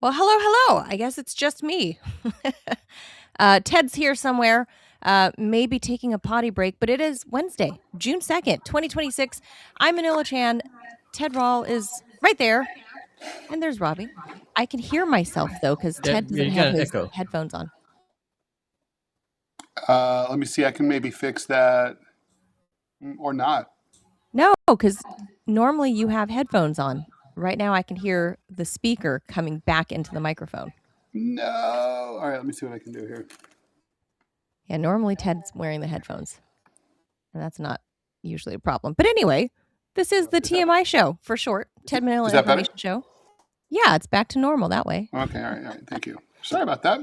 Well, hello, hello. I guess it's just me. Ted's here somewhere, maybe taking a potty break, but it is Wednesday, June 2nd, 2026. I'm Manila Chan. Ted Rall is right there, and there's Robbie. I can hear myself, though, because Yeah, Ted doesn't you have got an his echo. headphones on. Let me see. I can maybe fix that or not. No, because normally you have headphones on. Right now, I can hear the speaker coming back into the microphone. No. All right, let me see what I can do here. Yeah, normally Ted's wearing the headphones, and that's not usually a problem. But anyway, this is the TMI Show for short, 10 Manila Is that better? Information Show. Yeah, it's back to normal that way. Okay, all right. Thank you. Sorry about that.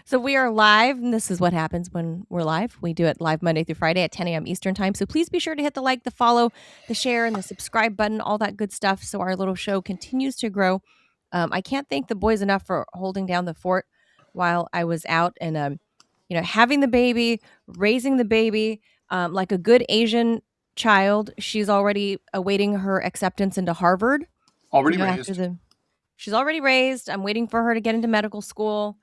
So we are live, and this is what happens when we're live. We do it live Monday through Friday at 10 a.m. Eastern Time. So please be sure to hit the like, the follow, the share, and the subscribe button, all that good stuff, so our little show continues to grow. I can't thank the boys enough for holding down the fort while I was out and, having the baby, raising the baby like a good Asian child. She's already awaiting her acceptance into Harvard. Already raised. She's already raised. I'm waiting for her to get into medical school.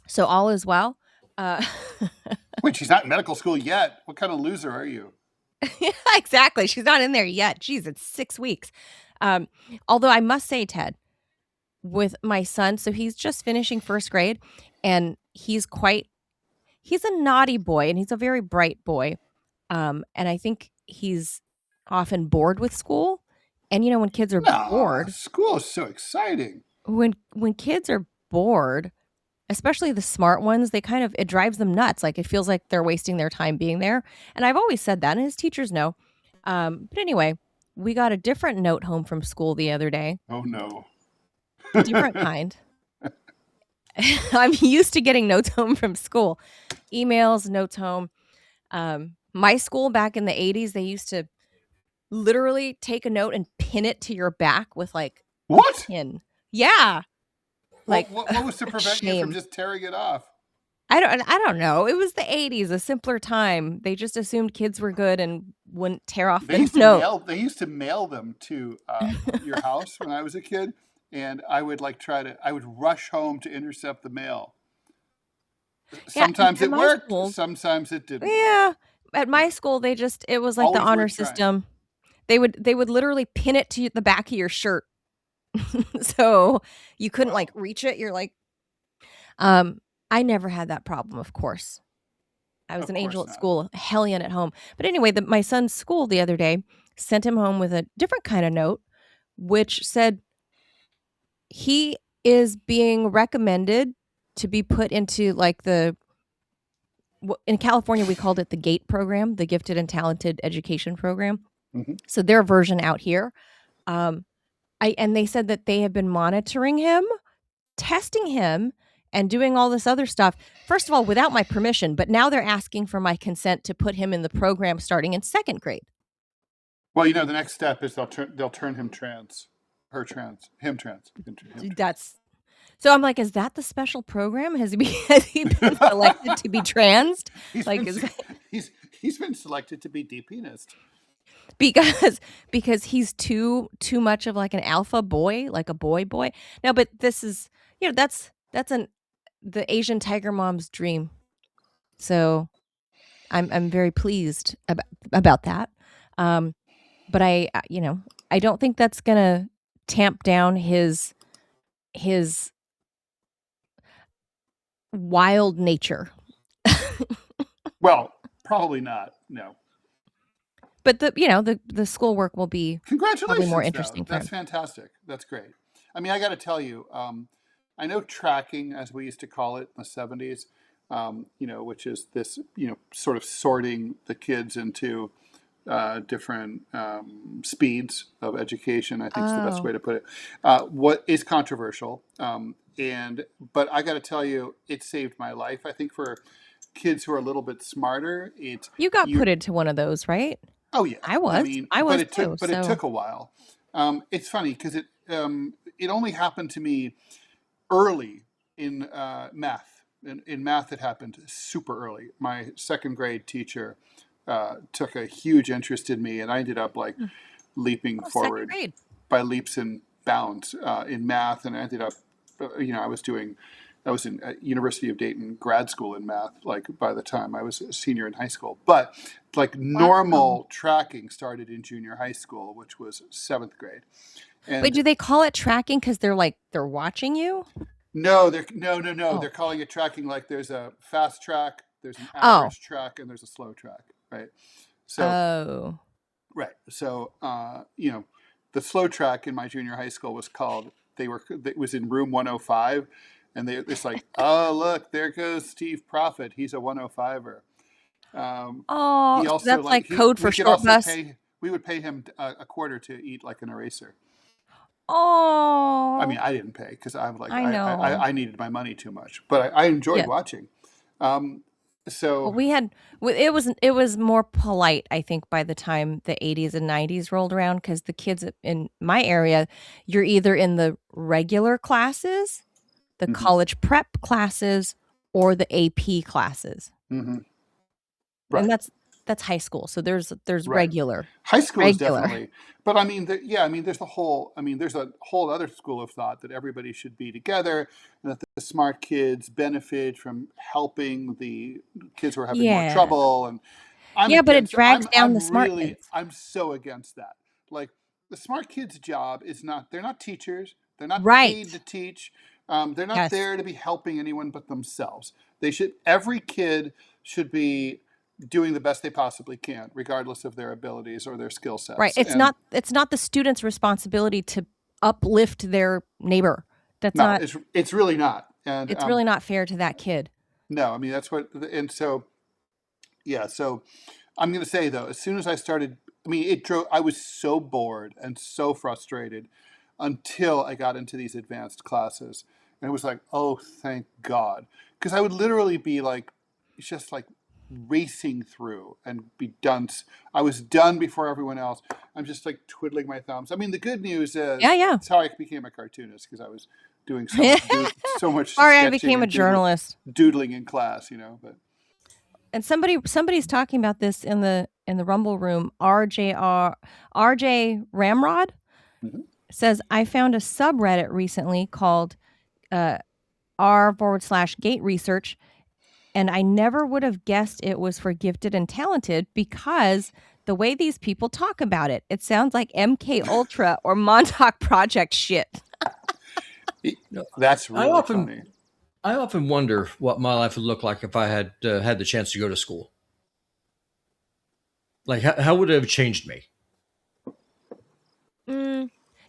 So all is well. Wait, she's not in medical school yet. What kind of loser are you? Yeah, exactly. She's not in there yet. Jeez, it's 6 weeks. Although I must say, Ted, with my son, so he's just finishing first grade, and he's a naughty boy, and he's a very bright boy. And I think he's often bored with school. And when kids are bored, school is so exciting. When kids are bored, especially the smart ones, it drives them nuts. Like, it feels like they're wasting their time being there. And I've always said that, and his teachers know. But anyway, we got a different note home from school the other day. Oh, no. Different kind. I'm used to getting notes home from school. Emails, notes home. My school back in the 80s, they used to literally take a note and pin it to your back with like what? A pin. Yeah. Like what was to prevent you from just tearing it off? I don't know. It was the 80s, a simpler time. They just assumed kids were good and wouldn't tear off the note. They used to mail them to your house when I was a kid, and I would I would rush home to intercept the mail. Sometimes it worked, sometimes it didn't. Yeah. At my school, it was like the honor system. They would literally pin it to the back of your shirt. So you couldn't like reach it. You're like, I never had that problem, of course. I was an angel at school, a hellion at home. But anyway, my son's school the other day sent him home with a different kind of note, which said he is being recommended to be put into like in California, we called it the GATE program, the Gifted and Talented Education Program. Mm-hmm. So their version out here. And they said that they have been monitoring him, testing him, and doing all this other stuff. First of all, without my permission, but now they're asking for my consent to put him in the program starting in second grade. Well, the next step is they'll turn him trans, her trans, him trans. So I'm like, is that the special program? Has he been selected to be trans? He's been selected to be depenized. Because he's too much of like an alpha boy, like a boy. No, but this is that's the Asian tiger mom's dream. So I'm very pleased about that. But I don't think that's gonna tamp down his wild nature. Well, probably not. No. But the schoolwork will be probably more interesting. That's fantastic. That's great. I mean, I got to tell you, I know tracking, as we used to call it in the 70s, which is this, sort of sorting the kids into different speeds of education, I think is the best way to put it. What is controversial, but I got to tell you, it saved my life. I think for kids who are a little bit smarter, you got put into one of those, right? Oh yeah, I was. It took a while. It's funny because it only happened to me early in math. In math, it happened super early. My second grade teacher took a huge interest in me, and I ended up like leaping forward by leaps and bounds in math, and I ended up, I was in University of Dayton grad school in math, like by the time I was a senior in high school. But like Wow. normal tracking started in junior high school, which was 7th grade. Wait, And do they call it tracking because they're watching you? no, no. They're Oh. calling it tracking like there's a fast track, there's an Oh. average track, and there's a slow track, right? So, Oh. right. So, the slow track in my junior high school was called, it was in room 105. And it's like, oh, look, there goes Steve Profit. He's a 105er. Oh, He so also that's like, like code for short bus? we would pay him a quarter to eat like an eraser. I mean, Oh, I didn't pay because I'm like, I know. I needed my money too much, but I enjoyed Yeah. watching. Well, So, it was more polite, I think, by the time the 80s and 90s rolled around, because the kids in my area, you're either in the regular classes, the mhm, college prep classes, or the AP classes. mhm, And right. that's high school. So there's Right. regular. High school is Regular. definitely, but I mean, yeah, I mean, there's a whole other school of thought that everybody should be together, and that the smart kids benefit from helping the kids who are having more Yeah. trouble. And Yeah, but it drags down the smart kids. I'm so against that. Like, the smart kids' job is not, they're not teachers, they're not Right. paid to teach, they're not Yes. there to be helping anyone but themselves. Every kid should be doing the best they possibly can, regardless of their abilities or their skill Right. sets. And It's not the student's responsibility to uplift their neighbor. That's no, not it's really not. And It's really not fair to that kid. no, I mean, that's what, and so, yeah, so I'm going to say though, as soon as I started, I mean, I was so bored and so frustrated until I got into these advanced classes. And it was like, oh, thank God. Because I would literally be like, just like racing through and be done. I was done before everyone else. I'm just like twiddling my thumbs. I mean, the good news Yeah, is yeah. it's how I became a cartoonist, because I was doing so much, so much Sorry, I sketching became a and journalist. doodling in class, but. And somebody's talking about this in the Rumble room. RJ Ramrod Mhm. says, I found a subreddit recently called r/gate research, and I never would have guessed it was for gifted and talented, because the way these people talk about it, it sounds like MK Ultra or Montauk Project shit. That's I really funny. often wonder what my life would look like if I had had the chance to go to school. Like, how would it have changed me?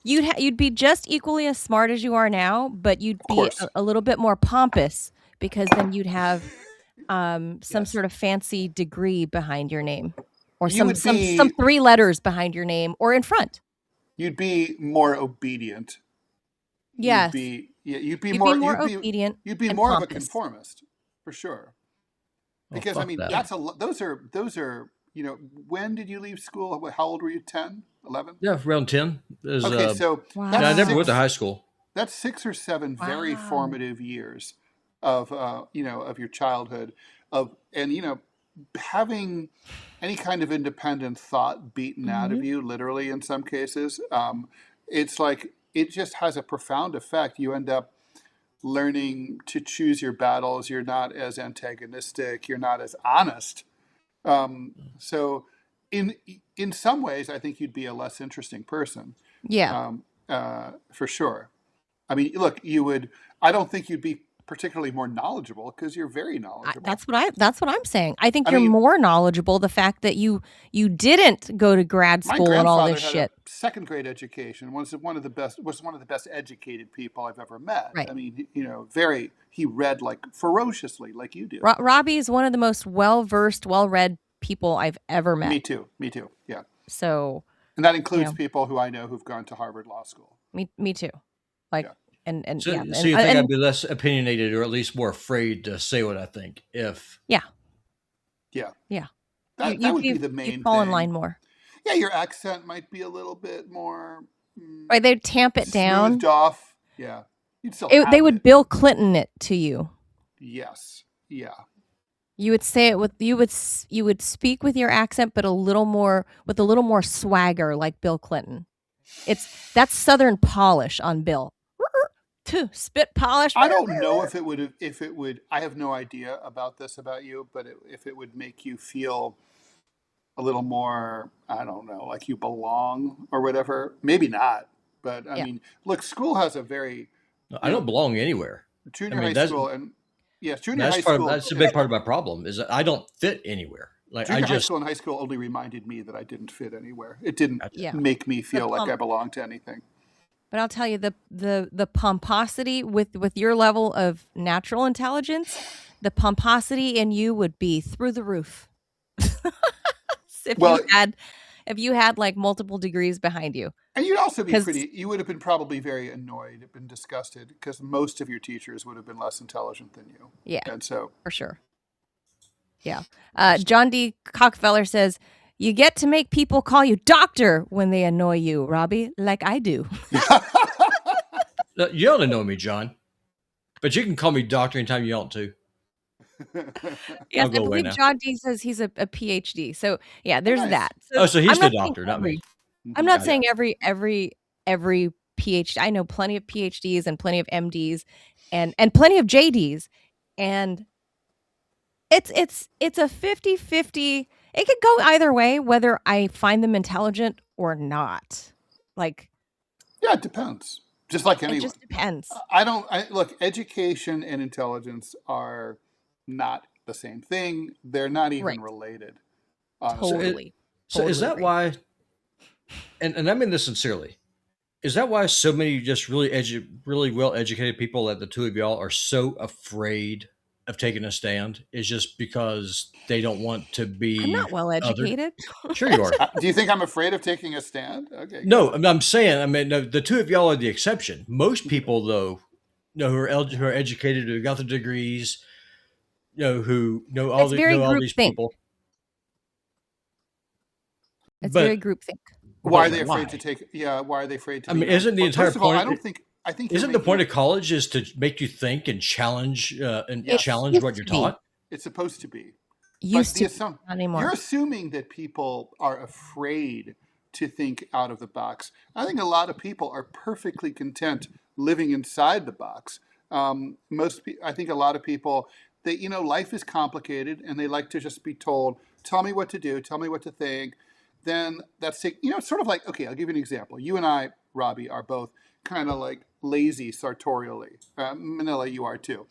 You'd be just equally as smart as you are now, but you'd Of be course. a little bit more pompous, because then you'd have some Yes. sort of fancy degree behind your name, or You would some be 3 letters behind your name or in front. you'd be more obedient. Yes, you'd be more obedient You'd be and more of a pompous. conformist, for sure. Oh, Because I fuck mean, that. Yeah. those are, when did you leave school? How old were you? 10, 11? Yeah, around 10 is. Okay, so Yeah, I that's never went to Wow. high school. 6 or 7 very Wow. formative years of of your childhood, of and having any kind of independent thought beaten out of Mhm. you, literally in some cases. It's like, it just has a profound effect. You end up learning to choose your battles. You're not as antagonistic. You're not as honest. So, in in some ways, I think you'd be a less interesting person, Yeah. for sure. I mean, look, you would. I don't think you'd be particularly more knowledgeable, because you're very knowledgeable. That's what I'm saying. I think I you're mean, more knowledgeable. The fact that you didn't go to grad my school and all this grandfather had a shit. 2nd grade education. Was one of the best educated people I've ever met. Right. I mean, he read like ferociously, like you do. Robbie is one of the most well-versed, well-read people I've ever met. Me too. Me too. Yeah. So, And that you includes know, people who I know who've gone to Harvard Law School. me too. Like, Yeah. and So, yeah, so you think I'd and be less opinionated, or at least more afraid to say what I think if. yeah, Yeah. yeah. That would be the You'd main fall in thing. line more. Yeah, your accent might be a little bit more Right? They'd tamp it smoothed down. off. Yeah. You'd still They have would it. Bill Clinton it to you. Yes. Yeah. You would say it with you would speak with your accent, but with a little more swagger, like Bill Clinton. That's Southern polish on Bill. Spit polish. I don't know if it would, I have no idea about this about you, but if it would make you feel a little more, I don't know, like you belong or whatever. Maybe not. But I Yeah. mean, look, school has a very, No, I don't belong anywhere. I junior mean, high school and yes, junior high school. that's a big part of my problem is that I don't fit anywhere. Like I Junior high just school and high school only reminded me that I didn't fit anywhere. It didn't Yeah. make me The feel like I belonged to anything. But I'll tell you, the pomposity with your level of natural intelligence, the pomposity in you would be through the roof. if Well, if you had like multiple degrees behind you. and you'd also be 'Cause pretty, you would have been probably very annoyed and disgusted because most of your teachers would have been less intelligent than you. yeah, And so, for sure. Yeah. John D. Cockfeller says, you get to make people call you doctor when they annoy you, Robbie, like I do. you don't know me, John, but you can call me doctor anytime you want to. Yes, I'll go I away believe now. John D says he's a PhD. So yeah, there's nice. that. So he's I'm the not saying doctor, not me. I'm not Got it. saying every PhD. I know plenty of PhDs and plenty of MDs and plenty of JDs, and it's a 50-50. It could go either way, whether I find them intelligent or not. Like, Yeah, it depends. Just like anyone. it just depends. Look, education and intelligence are not the same thing. They're not even Right. related. Totally. So is that agree. why? And I mean this sincerely. Is that why so many just really well educated people, like the two of y'all, are so afraid of taking a stand? Is just because they don't want to be. I'm not well educated. Sure you are. Do you think I'm afraid of taking a stand? Okay. No, I'm saying. I mean, no, the two of y'all are the exception. Most people, though, who are educated, who got the degrees, who know all It's very know all these groupthink. people. It's But very groupthink. Why are they afraid to take? Yeah, why are they afraid to? I mean, isn't the entire first of all, point? I don't think. I think isn't the point of college is to make you think and challenge challenge what you're taught? It's supposed to be. Used to, not anymore. You're assuming that people are afraid to think out of the box. I think a lot of people are perfectly content living inside the box. I think a lot of people, life is complicated and they like to just be told, tell me what to do, tell me what to think. Then that's it. It's sort of like, okay, I'll give you an example. You and I, Robbie, are both kind of like lazy sartorially. Manila, you are too.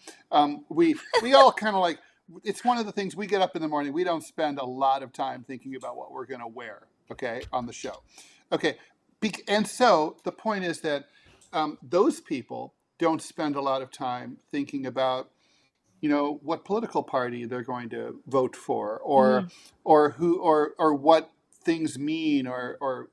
We all kind of like, it's one of the things we get up in the morning. We don't spend a lot of time thinking about what we're going to wear, okay, on the show. Okay. And so the point is that those people don't spend a lot of time thinking about, what political party they're going to vote for or what things mean or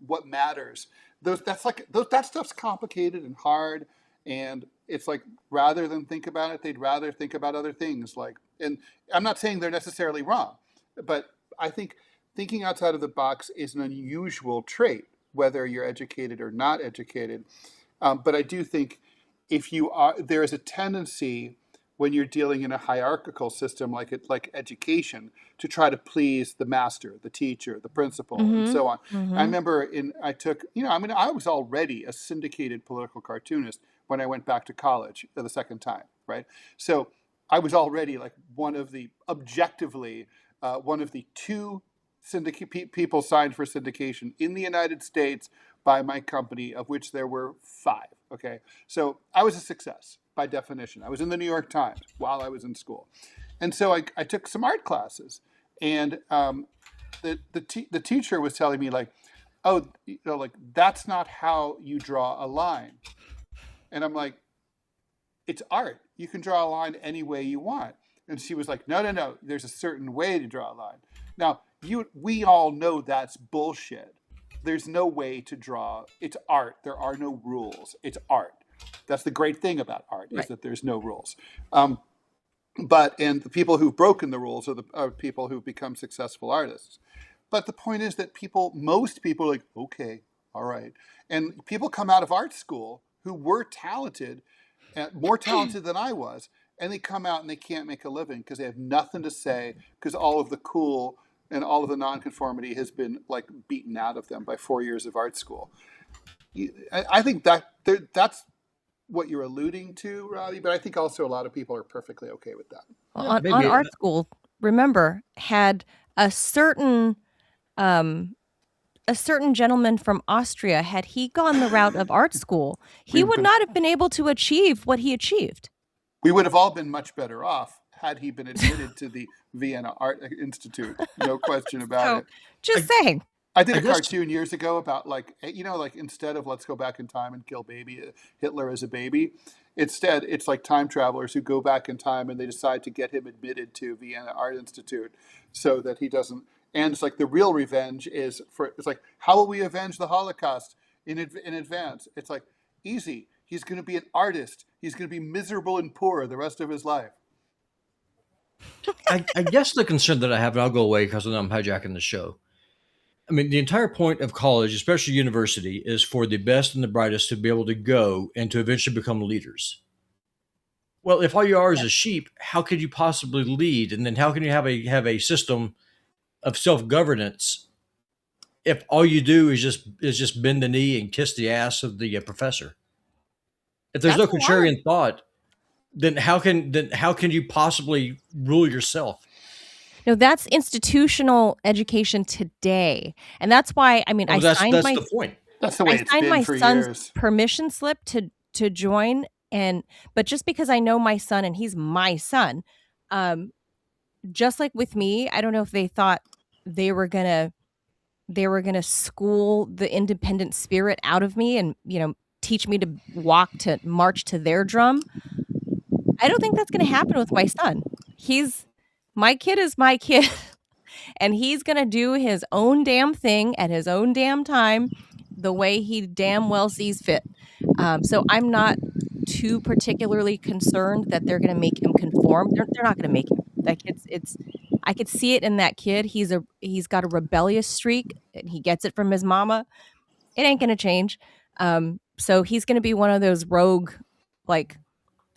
what matters. That stuff's complicated and hard. And it's like, rather than think about it, they'd rather think about other things. And I'm not saying they're necessarily wrong, but I think thinking outside of the box is an unusual trait, whether you're educated or not educated. But I do think there is a tendency when you're dealing in a hierarchical system like education to try to please the master, the teacher, the principal, and so on. I remember I was already a syndicated political cartoonist when I went back to college the second time, right? So I was already like one of the two people signed for syndication in the United States by my company, of which there were 5. Okay, so I was a success by definition. I was in the New York Times while I was in school, and so I took some art classes, and the teacher was telling me like, oh, that's not how you draw a line, and I'm like, it's art. You can draw a line any way you want. And she was like, no, there's a certain way to draw a line. Now, we all know that's bullshit. There's no way to draw. It's art. There are no rules. It's art. That's the great thing about art, is that there's no rules. And the people who've broken the rules are people who've become successful artists. But the point is that most people are like, okay, all right. And people come out of art school who were talented, more talented than I was, and they come out and they can't make a living because they have nothing to say, because all of the cool and all of the nonconformity has been like beaten out of them by 4 years of art school. I think that's what you're alluding to, Robbie, but I think also a lot of people are perfectly okay with that. Well, Yeah, on maybe. art school, remember, had a certain gentleman from Austria, had he gone the route of art school, he would not have been able to achieve what he achieved. We would have all been much better off had he been admitted to the Vienna Art Institute. No question about it. Just saying. I did a cartoon years ago about like instead of let's go back in time and kill Hitler as a baby, instead it's like time travelers who go back in time and they decide to get him admitted to Vienna Art Institute so that he doesn't. And it's like the real revenge it's like, how will we avenge the Holocaust in advance? It's like, easy. He's going to be an artist. He's going to be miserable and poor the rest of his life. I guess the concern that I have, and I'll go away because I know I'm hijacking the show. I mean, the entire point of college, especially university, is for the best and the brightest to be able to go and to eventually become leaders. Well, if all you are is a sheep, how could you possibly lead? And then how can you have a system of self-governance if all you do is just bend the knee and kiss the ass of the professor? If there's no contrarian thought, then how can you possibly rule yourself? No, that's institutional education today, and that's why that's the point. That's the way it's been for years. I signed my son's permission slip to join, but just because I know my son and he's my son, just like with me, I don't know if they thought they were gonna school the independent spirit out of me and teach me to march to their drum. I don't think that's going to happen with my son. My kid is my kid, and he's going to do his own damn thing at his own damn time, the way he damn well sees fit. So I'm not too particularly concerned that they're going to make him conform. They're not going to make him. That kid's I could see it in that kid. He's got a rebellious streak, and he gets it from his mama. It ain't going to change. So he's going to be one of those rogue, like,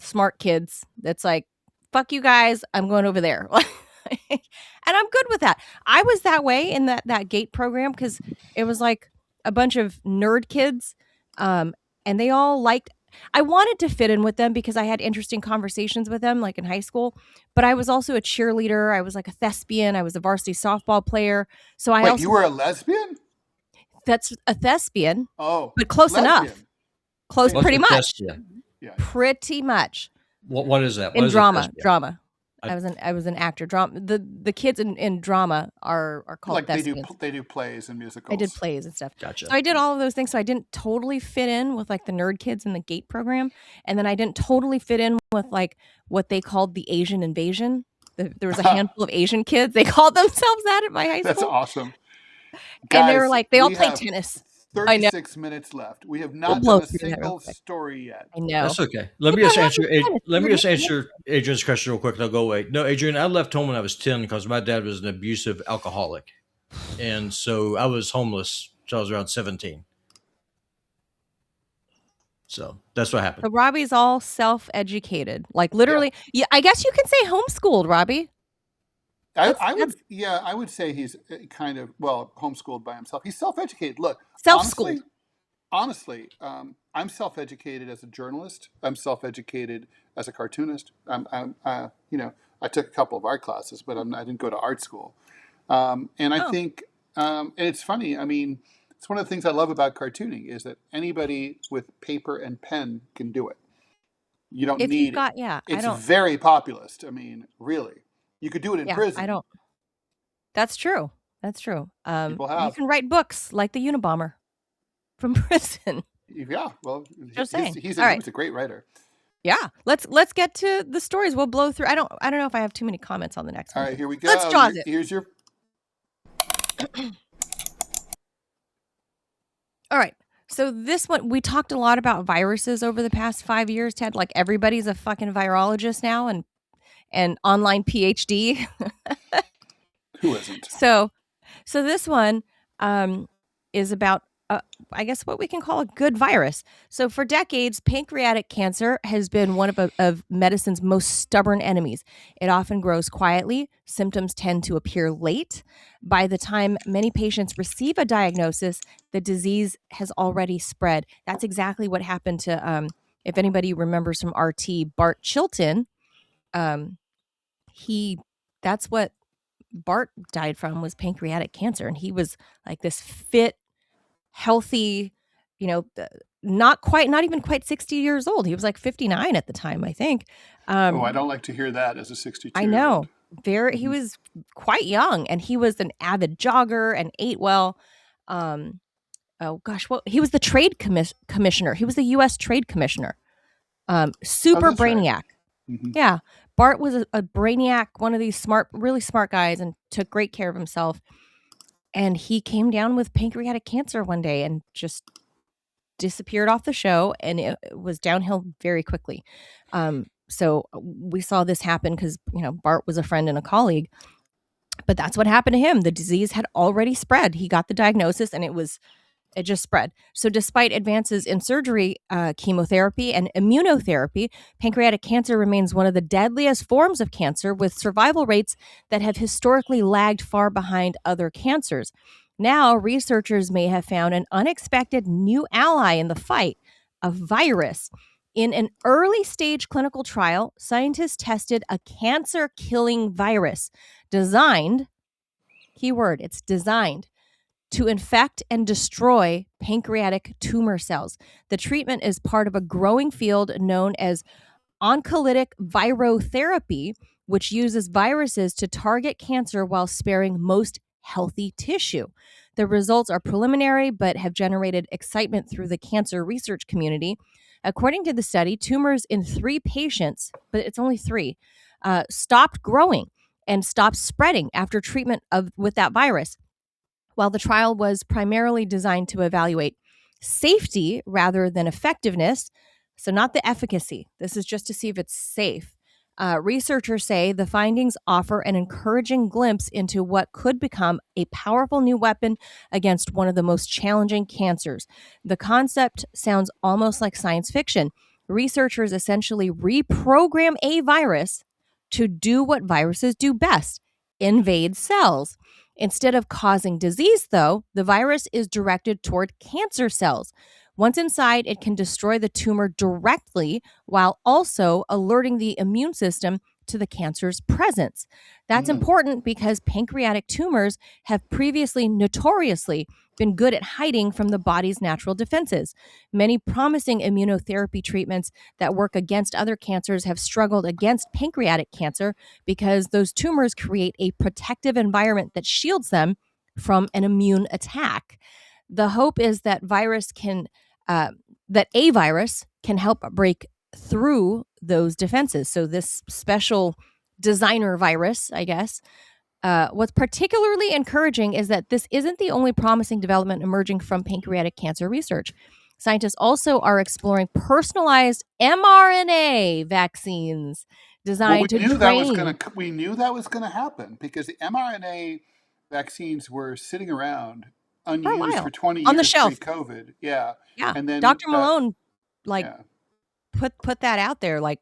smart kids that's like, fuck you guys, I'm going over there. And I'm good with that. I was that way in that GATE program because it was like a bunch of nerd kids, and they all liked. I wanted to fit in with them because I had interesting conversations with them, like in high school. But I was also a cheerleader. I was like a thespian. I was a varsity softball player. So you were a lesbian? That's a thespian. Oh, but close enough. Close, pretty much. Thespian? Yeah. Pretty much. What is that? In drama. I was an actor. Drama. The kids in drama are called like thespians. They do plays and musicals. I did plays and stuff. Gotcha. So I did all of those things. So I didn't totally fit in with like the nerd kids in the GATE program, and then I didn't totally fit in with like what they called the Asian invasion. There was a handful of Asian kids. They called themselves that at my high school. That's awesome. Guys, and they were like, they all played tennis. 36 minutes left. We have not done a single story yet. I know. That's okay. Let me just answer Adrian's question real quick and I'll go away. No, Adrian, I left home when I was 10 because my dad was an abusive alcoholic. And so I was homeless until I was around 17. So that's what happened. So Robbie's all self-educated. Like literally, yeah, I guess you can say homeschooled, Robbie. I would say he's kind of, homeschooled by himself. He's self-educated. Look, self-schooled. Honestly, I'm self-educated as a journalist. I'm self-educated as a cartoonist. I took a couple of art classes, but I didn't go to art school. I think, and it's funny. I mean, it's one of the things I love about cartooning is that anybody with paper and pen can do it. You don't need it. It's very populist. I mean, really. You could do it in prison. I don't. That's true. People have. You can write books like the Unabomber from prison. Yeah, well, just saying. He's a great writer. Yeah, let's get to the stories. We'll blow through. I don't know if I have too many comments on the next one. All right, here we go. Let's jaws it. Here's your. All right. So this one, we talked a lot about viruses over the past 5 years, Ted. Like everybody's a fucking virologist now and online PhD. Who isn't? So this one is about I guess what we can call a good virus. So for decades, pancreatic cancer has been one of medicine's most stubborn enemies. It often grows quietly. Symptoms tend to appear late. By the time many patients receive a diagnosis, the disease has already spread. That's exactly what happened to, if anybody remembers from RT, Bart Chilton. Um, he, that's what Bart died from, was pancreatic cancer, and he was like this fit, healthy, you know, not even quite 60 years old. He was like 59 at the time, I think. Oh, I don't like to hear that as a I 62-year-old. know. He was quite young, and he was an avid jogger and ate well. Um, oh gosh, he was the commissioner. He was the U.S. trade commissioner. Oh, Super that's right. brainiac. Hmm. Yeah. Bart was a brainiac, one of these really smart guys, and took great care of himself. And he came down with pancreatic cancer one day and just disappeared off the show, and it was downhill very quickly. So we saw this happen because, Bart was a friend and a colleague, but that's what happened to him. The disease had already spread. He got the diagnosis, and it just spread. So, despite advances in surgery, chemotherapy, and immunotherapy, pancreatic cancer remains one of the deadliest forms of cancer, with survival rates that have historically lagged far behind other cancers. Now, researchers may have found an unexpected new ally in the fight: a virus. In an early stage clinical trial, scientists tested a cancer killing virus designed, keyword, it's designed, to infect and destroy pancreatic tumor cells. The treatment is part of a growing field known as oncolytic virotherapy, which uses viruses to target cancer while sparing most healthy tissue. The results are preliminary but have generated excitement through the cancer research community. According to the study, tumors in 3 patients, but it's only 3, stopped growing and stopped spreading after treatment with that virus. While the trial was primarily designed to evaluate safety rather than effectiveness, so not the efficacy, this is just to see if it's safe, researchers say the findings offer an encouraging glimpse into what could become a powerful new weapon against one of the most challenging cancers. The concept sounds almost like science fiction. Researchers essentially reprogram a virus to do what viruses do best: invade cells. Instead of causing disease, though, the virus is directed toward cancer cells. Once inside, it can destroy the tumor directly while also alerting the immune system to the cancer's presence. That's Mm. important because pancreatic tumors have previously notoriously been good at hiding from the body's natural defenses. Many promising immunotherapy treatments that work against other cancers have struggled against pancreatic cancer because those tumors create a protective environment that shields them from an immune attack. The hope is that a virus can help break through those defenses. So this special designer virus, I guess. What's particularly encouraging is that this isn't the only promising development emerging from pancreatic cancer research. Scientists also are exploring personalized mRNA vaccines Well, designed to train we knew that was gonna happen because the mRNA vaccines were sitting around for a unused for while 20 on the years shelf. pre-COVID. Yeah, Yeah, and then Dr. Malone, like, yeah. put that out there, like,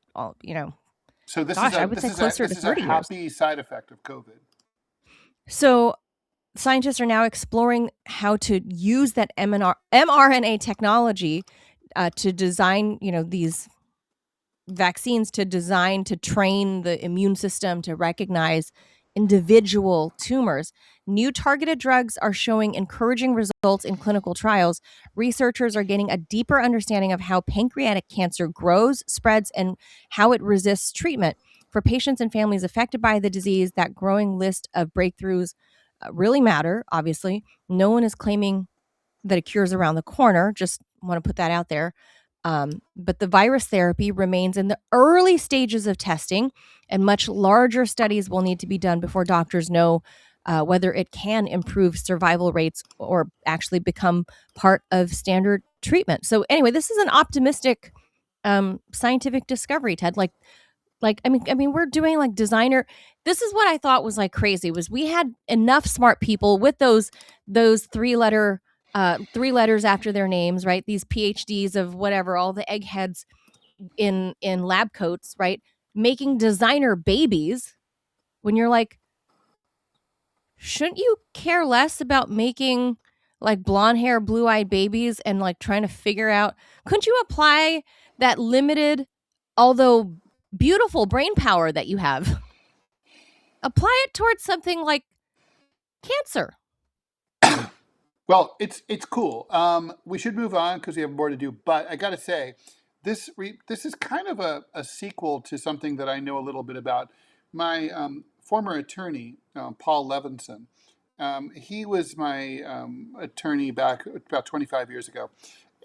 So gosh, I would say closer to this is a 30 years. happy side effect of COVID. So scientists are now exploring how to use that mRNA technology to design, these vaccines, to train the immune system to recognize individual tumors. New targeted drugs are showing encouraging results in clinical trials. Researchers are gaining a deeper understanding of how pancreatic cancer grows, spreads, and how it resists treatment. For patients and families affected by the disease, that growing list of breakthroughs really matter, obviously. No one is claiming that a cure is around the corner. Just want to put that out there. But the virus therapy remains in the early stages of testing, and much larger studies will need to be done before doctors know whether it can improve survival rates or actually become part of standard treatment. So, anyway, this is an optimistic scientific discovery, Ted. I mean, we're doing like designer. This is what I thought was like crazy was we had enough smart people with those 3-letter 3 letters after their names, right? These PhDs of whatever, all the eggheads in lab coats, right? Making designer babies when you're like, shouldn't you care less about making like blonde hair, blue eyed babies and like trying to figure out, couldn't you apply that limited, although beautiful brain power that you have, apply it towards something like cancer? Well, it's cool. We should move on because we have more to do. But I got to say, this is kind of a sequel to something that I know a little bit about. My former attorney, Paul Levinson, he was my attorney back about 25 years ago,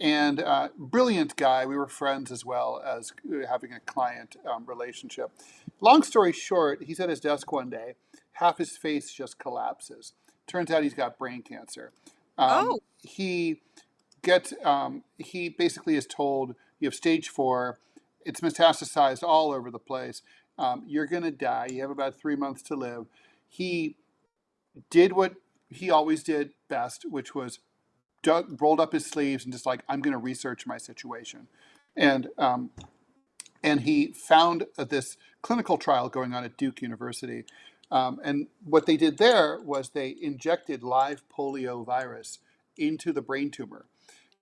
and brilliant guy. We were friends as well as having a client relationship. Long story short, he's at his desk one day. Half his face just collapses. Turns out he's got brain cancer. Oh, He basically is told you have stage 4. It's metastasized all over the place. You're going to die. You have about 3 months to live. He did what he always did best, which was rolled up his sleeves and just like, I'm going to research my situation. And he found this clinical trial going on at Duke University. And what they did there was they injected live polio virus into the brain tumor.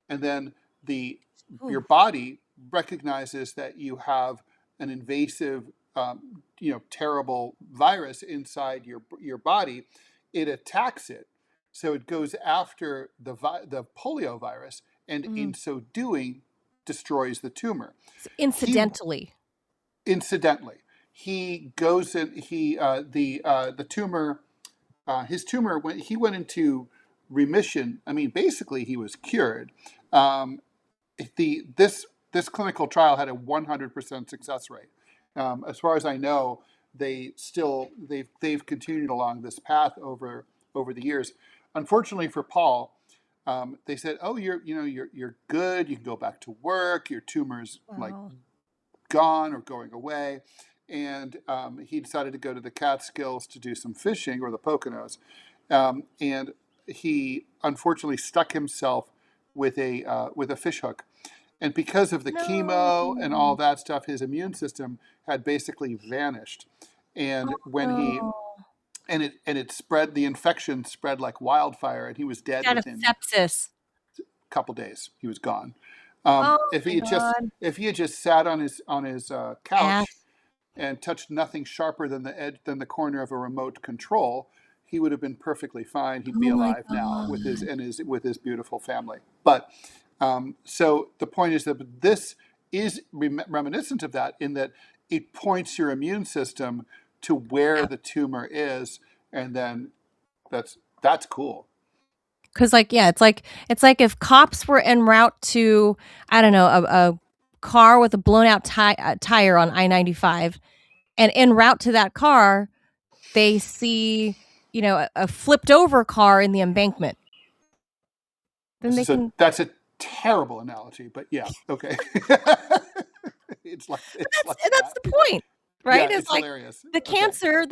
And then your body recognizes that you have an invasive, terrible virus inside your body. It attacks it. So it goes after the polio virus, and in so doing, destroys the tumor. so incidentally. Incidentally, he goes in. The tumor, his tumor, when he went into remission, I mean, basically he was cured. Um, this clinical trial had a 100% success rate. As far as I know, they've continued along this path over the years. Unfortunately for Paul, they said, "Oh, you're good. You can go back to work. Your tumor's like Wow. gone or going away." And he decided to go to the Catskills to do some fishing, or the Poconos, and he unfortunately stuck himself with a fish hook. And because of the No. chemo and all that stuff, his immune system had basically vanished. And when he No. and it spread, the infection spread like wildfire, and he was dead Out of within sepsis. a couple days. He was gone. Oh If my he had just god. if he had just sat on his Ass. couch and touched nothing sharper than the corner of a remote control, he would have been perfectly fine. He'd be Oh my alive now with god. his beautiful family. But so the point is that this is reminiscent of that, in that it points your immune system to where Yeah. the tumor is, and then that's cool. Cause like, yeah, it's like if cops were en route to, I don't know, a car with a blown out tire on I-95, and en route to that car, they see, a flipped over car in the embankment. Then they can. That's a terrible analogy, but yeah, okay. But It's like that's that. the point, Yeah, right? It's it's like hilarious. the Okay.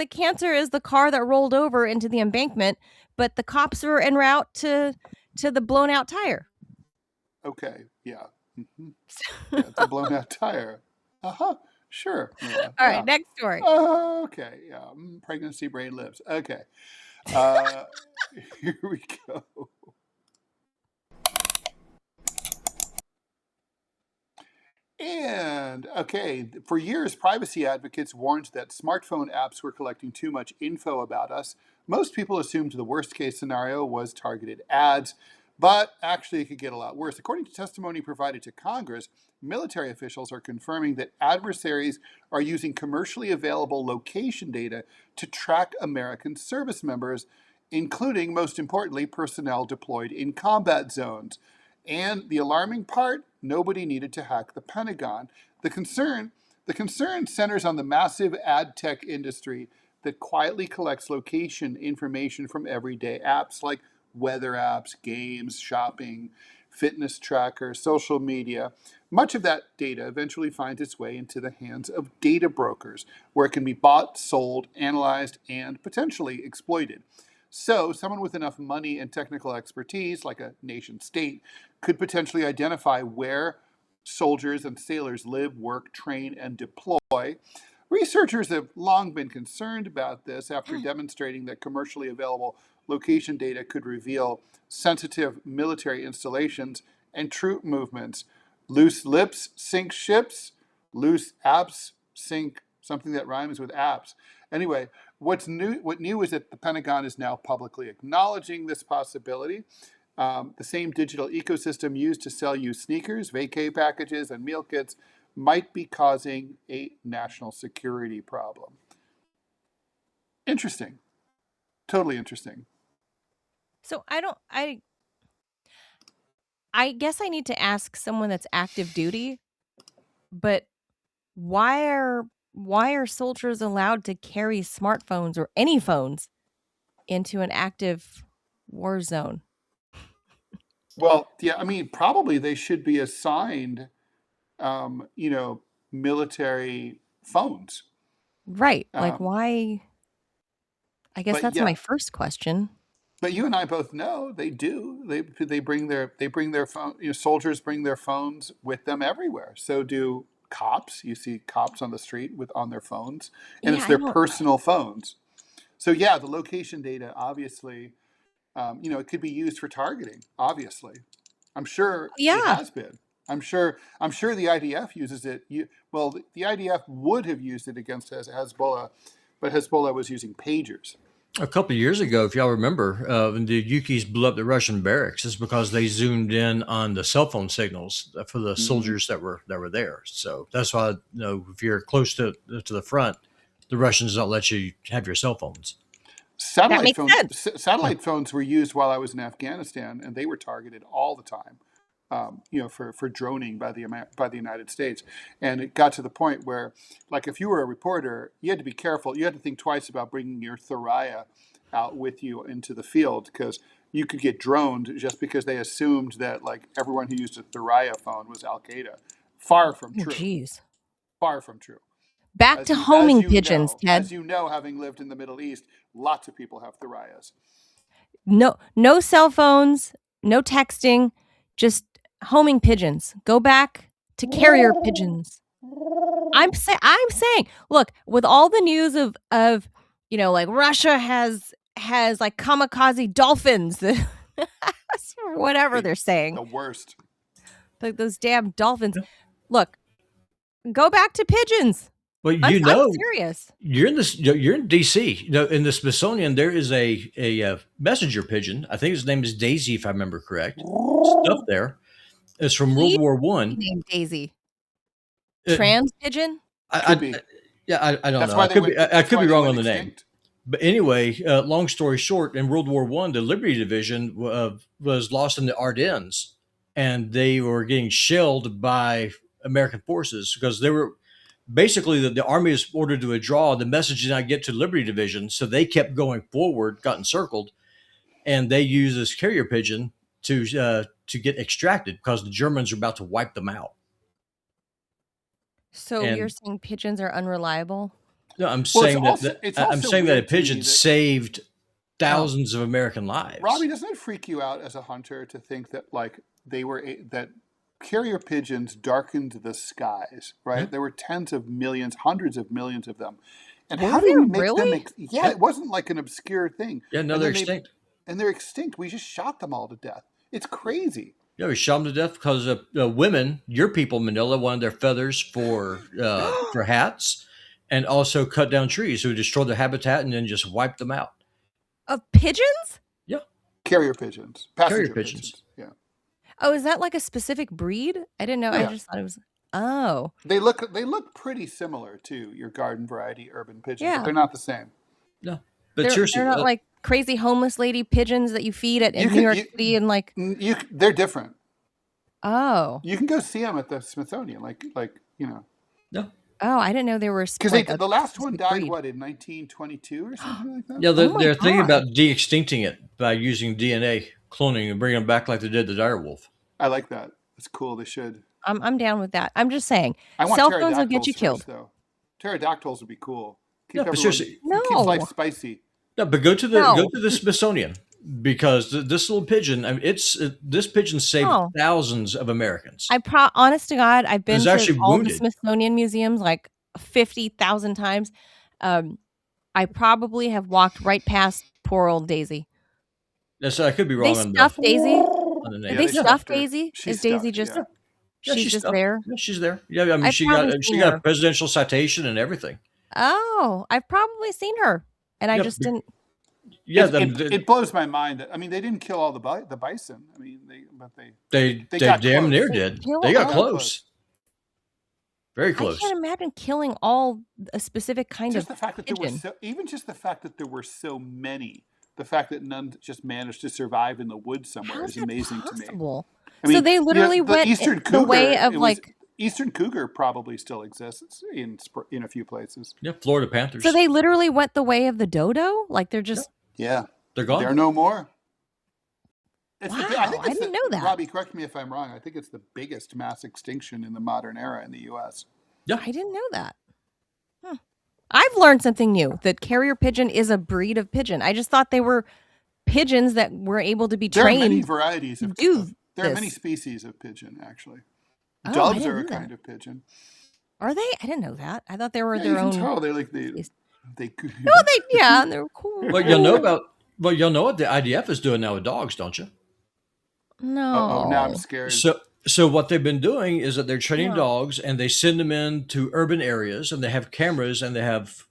cancer is the car that rolled over into the embankment, but the cops are en route to the blown out tire. Okay. Yeah. Yeah, the blown out tire. Uh-huh. Sure. Yeah. All right, Yeah. next story. Okay. Yeah. Pregnancy brain lives. Okay. Uh, here we go. And okay, for years, privacy advocates warned that smartphone apps were collecting too much info about us. Most people assumed the worst case scenario was targeted ads, but actually, it could get a lot worse. According to testimony provided to Congress, military officials are confirming that adversaries are using commercially available location data to track American service members, including, most importantly, personnel deployed in combat zones. And the alarming part, nobody needed to hack the Pentagon. The concern, the concern centers on the massive ad tech industry that quietly collects location information from everyday apps like weather apps, games, shopping, fitness trackers, social media. Much of that data eventually finds its way into the hands of data brokers, where it can be bought, sold, analyzed, and potentially exploited. So, someone with enough money and technical expertise, like a nation state, could potentially identify where soldiers and sailors live, work, train, and deploy. Researchers have long been concerned about this after demonstrating that commercially available location data could reveal sensitive military installations and troop movements. Loose lips sink ships, loose apps sink something that rhymes with apps. Anyway, what new is that the Pentagon is now publicly acknowledging this possibility. The same digital ecosystem used to sell you sneakers, vacay packages, and meal kits might be causing a national security problem. Interesting. Totally interesting. So I guess I need to ask someone that's active duty, but why are soldiers allowed to carry smartphones or any phones into an active war zone? Well, yeah, I mean, probably they should be assigned, military phones. Right. Like Um, why? I guess but that's yeah, my first question. but you and I both know they do. They bring their phone. Soldiers bring their phones with them everywhere. So do cops. You see cops on the street on their phones, and Yeah, it's I their don't personal phones. So yeah, the location data obviously, it could be used for targeting. Obviously, I'm sure it Yeah. has been. I'm sure the IDF uses it. The IDF would have used it against Hezbollah, but Hezbollah was using pagers. A couple of years ago, if y'all remember, when the Yukis blew up the Russian barracks, it's because they zoomed in on the cell phone signals for the Mm-hmm. soldiers that were there. So that's why, if you're close to the front, the Russians don't let you have your cell phones. That Satellite makes phones. sense. Satellite phones were used while I was in Afghanistan, and they were targeted all the time. For droning by the United States, and it got to the point where, like, if you were a reporter, you had to be careful. You had to think twice about bringing your Thuraya out with you into the field because you could get droned just because they assumed that like everyone who used a Thuraya phone was Al Qaeda. Far from Oh, true. geez. Far from true. Back As to you as homing you pigeons, know, Ted. having lived in the Middle East, lots of people have Thurayas. No cell phones, no texting, just homing pigeons. Go back to carrier pigeons. I'm saying, look, with all the news of like Russia has like kamikaze dolphins, whatever they're saying, The worst. like those damn dolphins. Look, go back to pigeons. Well, I'm serious. you're in DC. In the Smithsonian, there is a messenger pigeon. I think his name is Daisy, if I remember correct. Stuff there. It's from World He War One. named Daisy. Uh, Trans pigeon? Could I be. yeah, I don't That's know. why they went. I That's could why be they wrong went on the name. extinct. But anyway, long story short, in World War One, the Liberty Division was lost in the Ardennes, and they were getting shelled by American forces because they were basically the army was ordered to withdraw. The message did not get to Liberty Division, so they kept going forward, got encircled, and they used this carrier pigeon to get extracted because the Germans were about to wipe them out. So you're And saying pigeons are unreliable? no, I'm Well, it's saying also it's I'm also saying that a weird to me pigeon that saved Oh, thousands of American lives. Robbie, doesn't it freak you out as a hunter to think that like that carrier pigeons darkened the skies, Yeah, right? There were tens of millions, hundreds of millions of them, and were how did we there make them? really? Yeah, it wasn't like an obscure thing, yeah, no, and they're then extinct. they're extinct. We just shot them all to death. It's crazy. Yeah, we shot them to death because women, your people, Manila, wanted their feathers for hats, and also cut down trees, so we destroyed their habitat and then just wiped them out. Of pigeons? Yeah, Carrier pigeons, carrier passenger pigeons. pigeons. Yeah. Oh, is that like a specific breed? I didn't know. Oh I yeah. just thought it was. Oh, They look pretty similar to your garden variety urban pigeon, but yeah. they're not the same. No, but They're seriously, not like crazy homeless lady pigeons that you feed You in New can York City and like. they're different. Oh, You can go see them at the Smithsonian, no. oh, I didn't know there were because like a the last one specific died breed. what in 1922 or something like that. Yeah, Oh my they're thinking god, about de-extincting it by using DNA cloning and bringing them back like they did the direwolf. I like that. It's cool. They should. I'm down with that. I'm just saying, I want cell phones will get you pterodactyls killed. first, though. Pterodactyls would be cool. Yeah, Keep but everyone seriously, keeps life No, spicy. No, but go to No. the Smithsonian, because this little pigeon. I mean, this pigeon saved Oh. thousands of Americans. Honest to God, I've It was been to actually all the wounded. Smithsonian museums like 50,000 times. I probably have walked right past poor old Daisy. Yes, I could be They wrong on stuffed Daisy. the Did name. they they Yeah, stuff stuffed her. Daisy? She's Is Daisy stuffed. just Yeah. yeah, she's she's just stuffed. there? Yeah, she's there. Yeah, I mean, I've probably she seen got a her. presidential citation and everything. Oh, I've probably seen her, and I Yeah, just didn't. yeah. It blows my mind. I mean, they didn't kill all the bison. I mean, they They got damn near close. did. Kill They got They all. got close. close. Very I close. can't imagine killing all a specific kind Just of the fact that pigeon. just the fact that there were so many, the fact that none just managed to survive in the woods somewhere How's is that amazing to me. possible? I mean, So they literally the went eastern the way cougar. of like. Eastern cougar probably still exists in a few places. Yeah, Florida Panthers. So they literally went the way of the dodo. Like they're just. Yeah, they're gone. They're no more. Wow, I didn't know that. Robbie, correct me if I'm wrong. I think it's the biggest mass extinction in the modern era in the U.S. Yeah, I didn't know that. I've learned something new, that carrier pigeon is a breed of pigeon. I just thought they were pigeons that were able to be There are trained. many varieties of. There are this. many species of pigeon, actually. Oh, I Doves didn't are a know that. kind of pigeon. Are they? I didn't know that. I thought they were Yeah, their you own. can tell they're like they. No, Yeah, and they're cool. but you'll know about. But you'll know what the IDF is doing now with dogs, don't you? No. Oh, now I'm scared. So what they've been doing is that they're training Yeah. dogs, and they send them into urban areas, and they have cameras, and they have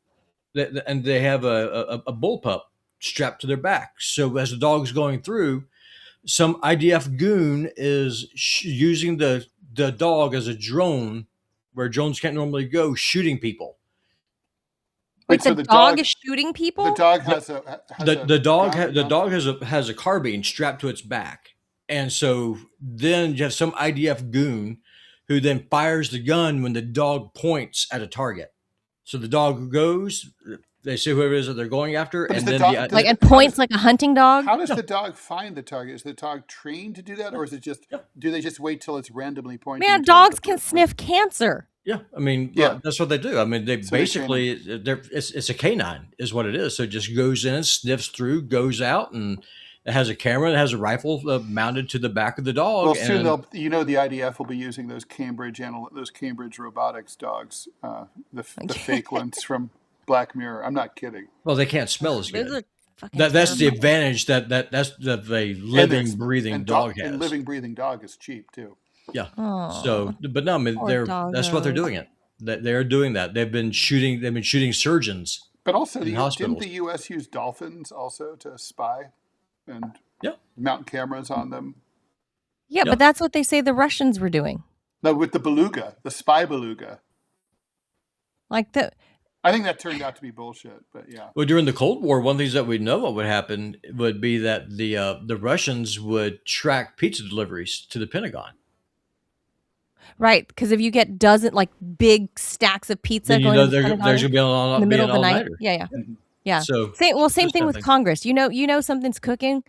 a bullpup strapped to their back. So as the dog's going through, some IDF goon is using the dog as a drone, where drones can't normally go, shooting people. Wait, so the dog is shooting people? The dog has the dog has a carbine strapped to its back, and so then you have some IDF goon who then fires the gun when the dog points at a target. So the dog goes, they see whoever it is that they're going after, But and is the then dog- like and points like a hunting dog? How does the dog find the target? Is the dog trained to do that, or is it just? Do they just wait till it's randomly pointed? Man, dogs can sniff cancer. Yeah, I mean, Yeah. that's what they do. I mean, they So basically it's a canine is what it is. So it just goes in, sniffs through, goes out, and it has a camera. It has a rifle mounted to the back of the dog. Well, soon the IDF will be using those Cambridge robotics dogs, the fake ones from Black Mirror. I'm not kidding. Well, they can't smell as Those good. are fucking That's the terrible. advantage that's the living, breathing dog has. And living, breathing dog is cheap too. Yeah. Aw, So, but no, I mean, poor that's what they're doggos. doing it. They're doing that. They've been shooting surgeons. But also, In didn't hospitals. the U.S. use dolphins also to spy and Yeah. mount cameras on them? Yeah, Yeah. but that's what they say the Russians were doing. No, with the beluga, the spy beluga. Like I think that turned out to be bullshit, but yeah. Well, during the Cold War, one of the things that we know what would happen would be that the Russians would track pizza deliveries to the Pentagon. right, because if you get big stacks of pizza Then you going know to the there's Pentagon going to be in the middle of the night. all-nighter. Yeah. Yeah. So Same those thing kind of with things. Congress. You know something's cooking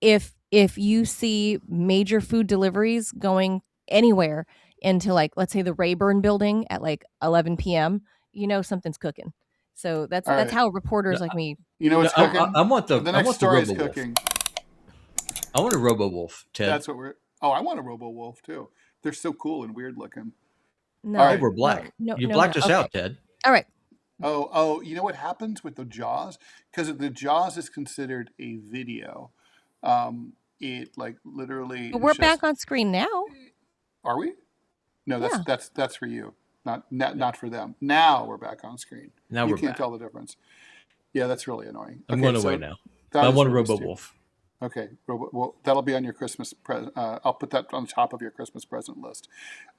if you see major food deliveries going anywhere into let's say the Rayburn building at 11 p.m., you know something's cooking. So that's All right. how reporters like me. You know what's cooking? I want the next story is Robo-Wolf. cooking. I want a Robo-Wolf, Ted. That's what we're. Oh, I want a Robo-Wolf too. They're so cool and weird looking. No, All right. We're black. No, You no, blacked no. us Okay. out, Ted. All right. Oh, you know what happens with the Jaws? Because the Jaws is considered a video. It literally. But we're back on screen now. Are we? No, Yeah. that's for you, not for them. Now we're back on screen. Now you we're can't back. tell the difference. Yeah, that's really annoying. I'm Okay, going so away now. that I is want a really Robo-Wolf. stupid. Okay, well, that'll be on your Christmas present. I'll put that on top of your Christmas present list.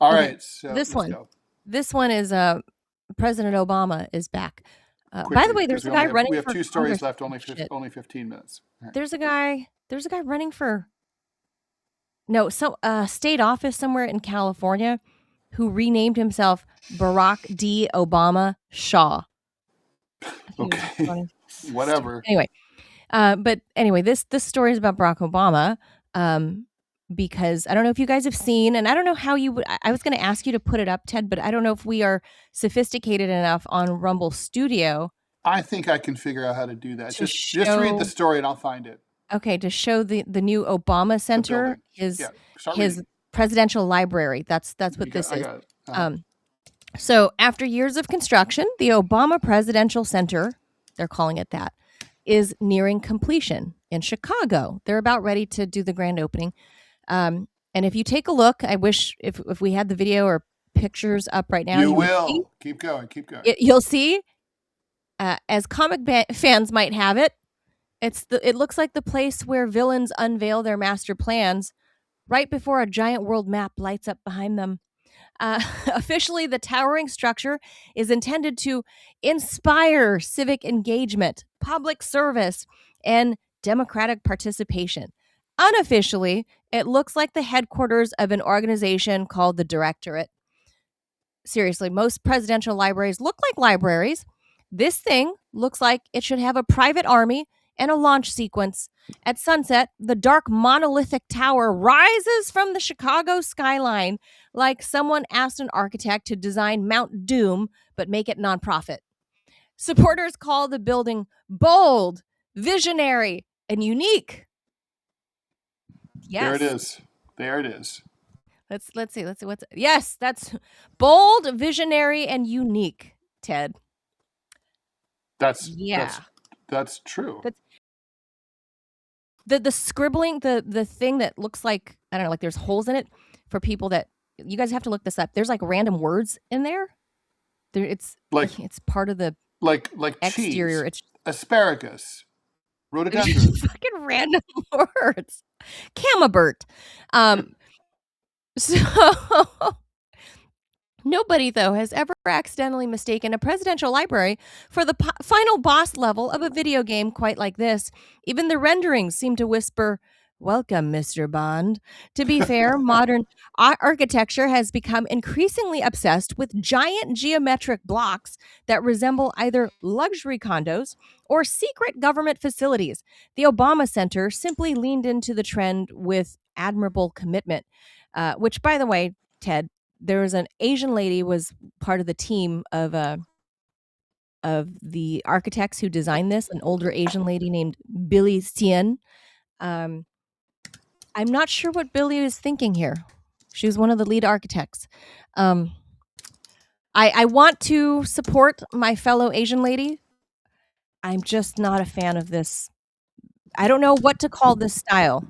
All Okay, right, so this let's one. go. This one is President Obama is back. By the Quickly, way, there's because a guy running we have for two stories Congress. left. Shit. Only 15 minutes. All right. There's a guy running for state office somewhere in California who renamed himself Barack D. Obama Shaw. I think it was Okay. funny. Whatever. Anyway, this story is about Barack Obama. Because I don't know if you guys have seen, and I don't know how you would. I was going to ask you to put it up, Ted, but I don't know if we are sophisticated enough on Rumble Studio I think I can figure out how to do that. to Just read the show story and I'll find it. okay, to show the new Obama The Center, building. Yeah. Start his reading. presidential library. That's what this I is. got it. So after years of construction, the Obama Presidential Center, they're calling it that, is nearing completion in Chicago. They're about ready to do the grand opening. And if you take a look, I wish if we had the video or pictures up right now, You you would see. will. Keep going. Keep going. You'll see, as fans might have it, it looks like the place where villains unveil their master plans right before a giant world map lights up behind them. Officially, the towering structure is intended to inspire civic engagement, public service, and democratic participation. Unofficially, it looks like the headquarters of an organization called the Directorate. Seriously, most presidential libraries look like libraries. This thing looks like it should have a private army and a launch sequence. At sunset, the dark monolithic tower rises from the Chicago skyline like someone asked an architect to design Mount Doom but make it nonprofit. Supporters call the building bold, visionary, and unique. Yes. There it is. There it is. Let's see what's yes, that's bold, visionary, and unique, Ted. That's true. The scribbling, the thing that looks like, I don't know, like there's holes in it for people that you guys have to look this up. There's like random words in there. It's part of the like exterior. Cheese, asparagus, rhododendron. Fucking random words. Camembert. So nobody, though, has ever accidentally mistaken a presidential library for the final boss level of a video game quite like this. Even the renderings seem to whisper, "Welcome, Mr. Bond." To be fair, modern architecture has become increasingly obsessed with giant geometric blocks that resemble either luxury condos or secret government facilities. The Obama Center simply leaned into the trend with admirable commitment. Which, by the way, Ted, there was an Asian lady was part of the team of the architects who designed this. An older Asian lady named Billy Sien. I'm not sure what Billy is thinking here. She was one of the lead architects. I want to support my fellow Asian lady. I'm just not a fan of this. I don't know what to call this style.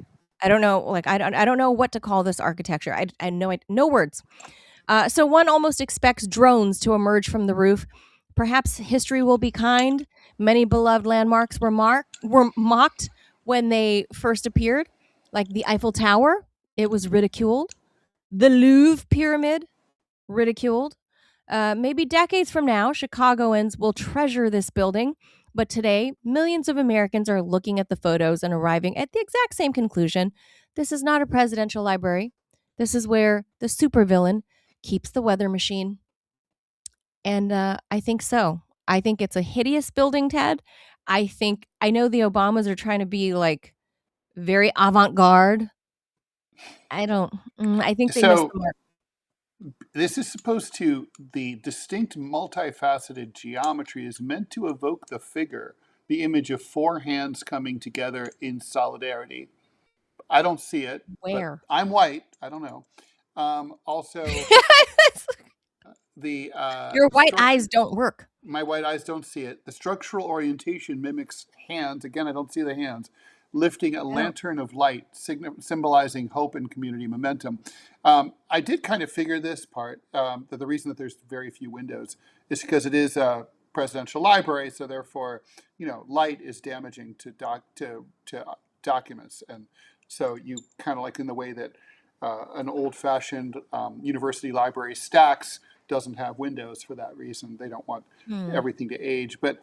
I don't know, like I don't know what to call this architecture. I know no words. So one almost expects drones to emerge from the roof. Perhaps history will be kind. Many beloved landmarks were mocked when they first appeared, like the Eiffel Tower. It was ridiculed. The Louvre Pyramid, ridiculed. Maybe decades from now, Chicagoans will treasure this building. But today, millions of Americans are looking at the photos and arriving at the exact same conclusion. This is not a presidential library. This is where the supervillain keeps the weather machine. And I think so. I think it's a hideous building, Ted. I know the Obamas are trying to be like very avant-garde. I think they missed the mark. This is supposed to, the distinct multifaceted geometry is meant to evoke the figure, the image of four hands coming together in solidarity. I don't see it. Where? I'm white. I don't know. Also, the your white eyes don't work. My white eyes don't see it. The structural orientation mimics hands. Again, I don't see the hands. Lifting a lantern of light, symbolizing hope and community momentum. I did kind of figure this part, that the reason that there's very few windows is because it is a presidential library, so therefore, light is damaging to documents. And so you kind of like in the way that an old-fashioned university library stacks doesn't have windows for that reason. They don't want everything to age. But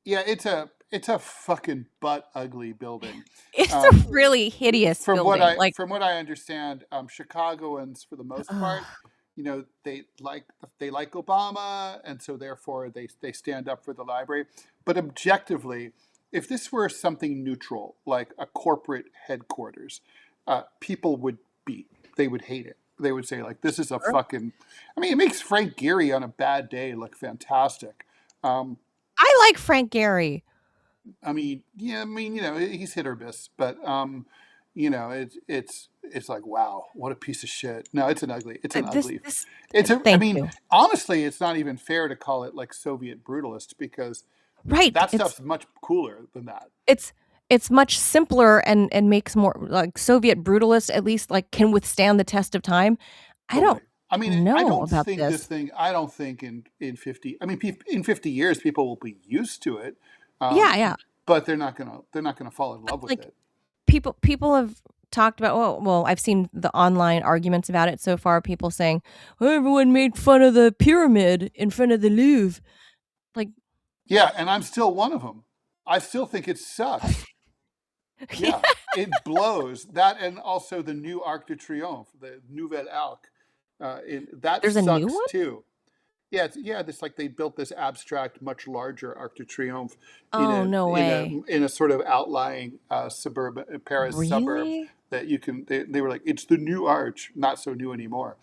yeah, it's a fucking butt ugly building. It's a really hideous building. From what I understand, Chicagoans for the most part, they like Obama, and so therefore they stand up for the library. But objectively, if this were something neutral, like a corporate headquarters, people would hate it. They would say, like, this is a fucking, it makes Frank Gehry on a bad day look fantastic. like Frank Gehry. I mean, yeah, I mean, he's hit or miss, but it's like, wow, what a piece of shit. No, it's an ugly. It's an This ugly. this I Thank mean, you. honestly, it's not even fair to call it like Soviet brutalist because Right. that stuff's much cooler than that. It's it's much simpler and makes more like Soviet brutalist at least like can withstand the test of time. I Totally. don't I mean, I know don't about think this. I don't think in 50, I mean, in 50 years, people will be used to it. Yeah, yeah. But they're not gonna fall in But love with like it. people have talked about well, I've seen the online arguments about it so far, people saying, "Oh, everyone made fun of the pyramid in front of the Louvre." Like Yeah, and I'm still one of them. I still think it sucks. yeah, Yeah, it blows. That and also the new Arc de Triomphe, the Nouvelle Arc, that there's a new sucks one? too. Yeah, this like they built this abstract, much larger Arc de Triomphe Oh, no way. in a sort of outlying suburban Paris suburb Really? that you can. They were like, it's the new arch, not so new anymore.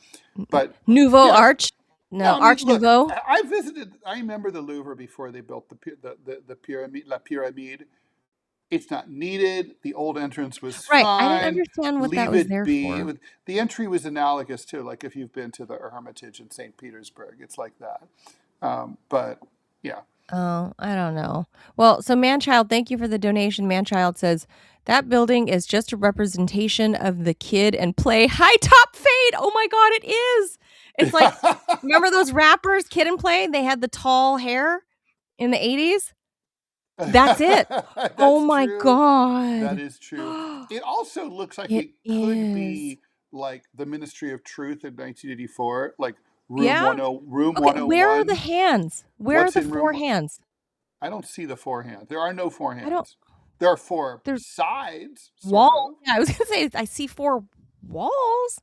But Nouveau yeah, Arch? yeah. No, I mean, Arch look, Nouveau? I visited. I remember the Louvre before they built the pyramid, La Pyramide. It's not needed. The old entrance was Right, I didn't fine. understand what that Leave was it there be. for. The entry was analogous to like if you've been to the Hermitage in St. Petersburg. It's like that. But yeah. Oh, I don't know. Well, so Manchild, thank you for the donation. Manchild says, "That building is just a representation of the Kid and Play high top fade." Oh my god, it is. It's like remember those rappers, Kid and Play? They had the tall hair in the 80s? That's it. Oh That's my true. That god. is true. It also looks like It it could is. be like the Ministry of Truth in 1984, like Yeah? Room Okay, where are the 101. hands? Where are What's the in 4 room? hands? I don't see the four hands. There are no four I don't hands. There are four there's sides, sort walls. of. Yeah, I was gonna say, I see 4 walls.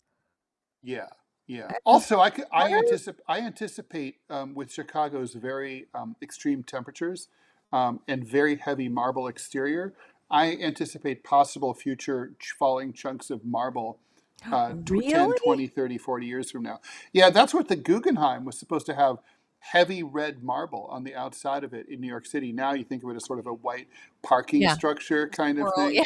Yeah, yeah. I don't Also, corners? I anticipate with Chicago's very extreme temperatures and very heavy marble exterior, I anticipate possible future falling chunks of marble 10, Really? 20, 30, 40 years from now. Yeah, that's what the Guggenheim was supposed to have, heavy red marble on the outside of it in New York City. Now you think of it as sort of a white parking Yeah. structure kind of Swirl, thing.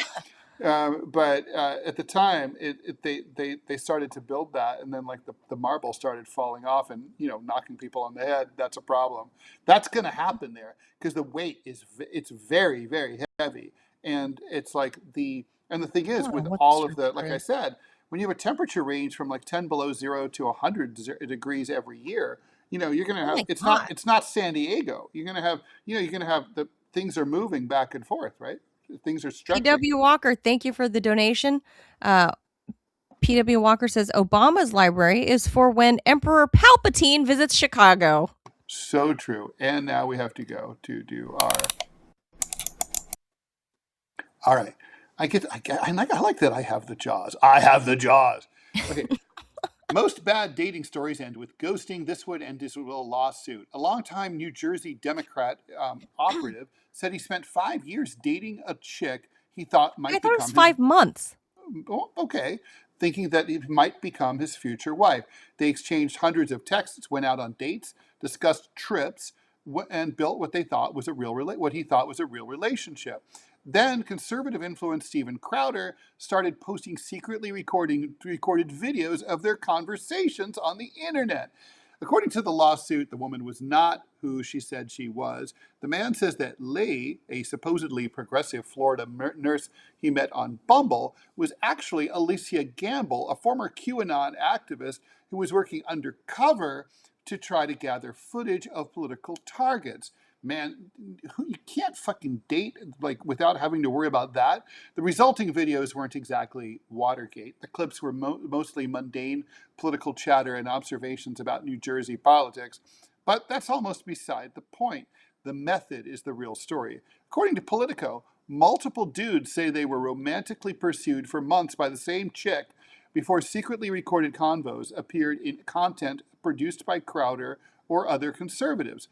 yeah. But at the time, they started to build that, and then like the marble started falling off and knocking people on the head. That's a problem. That's going to happen there because the weight it's very very heavy, and it's like the thing I is don't know with what the all of the structure like I is. said, when you have a temperature range from like 10 below zero to 100 degrees every year, you're going to Oh have my god. it's not San Diego. You're going to have you're going to have the things are moving back and forth, right? Things are stretching. PW Walker, thank you for the donation. Uh, PW Walker says Obama's library is for when Emperor Palpatine visits Chicago. So true. And now we have to go to do our. All right. I like that I have the jaws. I have the jaws. Okay. Most bad dating stories end with ghosting. This would end with a lawsuit. A longtime New Jersey Democrat operative said he spent 5 years dating a chick he thought I might thought it was become his 5 months. okay, thinking that it might become his future wife. They exchanged hundreds of texts, went out on dates, discussed trips, and built what they thought was what he thought was a real relationship. Then conservative influence Steven Crowder started posting secretly recorded videos of their conversations on the internet. According to the lawsuit, the woman was not who she said she was. The man says that Lee, a supposedly progressive Florida nurse he met on Bumble, was actually Alicia Gamble, a former QAnon activist who was working undercover to try to gather footage of political targets. Man, you can't fucking date like without having to worry about that. The resulting videos weren't exactly Watergate. The clips were mostly mundane political chatter and observations about New Jersey politics, but that's almost beside the point. The method is the real story. According to Politico, multiple dudes say they were romantically pursued for months by the same chick before secretly recorded convos appeared in content produced by Crowder or other conservatives.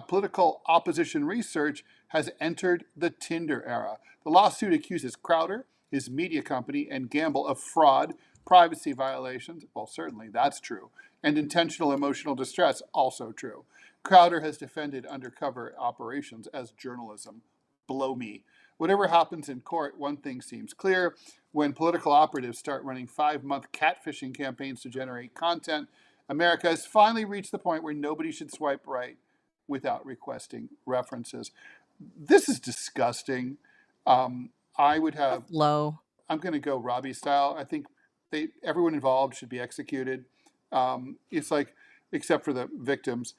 Political opposition research has entered the Tinder era. The lawsuit accuses Crowder, his media company, and Gamble of fraud, privacy violations, well, certainly that's true. And intentional emotional distress, also true. Crowder has defended undercover operations as journalism. Blow me. Whatever happens in court, one thing seems clear. When political operatives start running 5-month catfishing campaigns to generate content, America has finally reached the point where nobody should swipe right without requesting references. This is disgusting. I would have Low. I'm going to go Robbie style. I think everyone involved should be executed. It's like, except for the victims.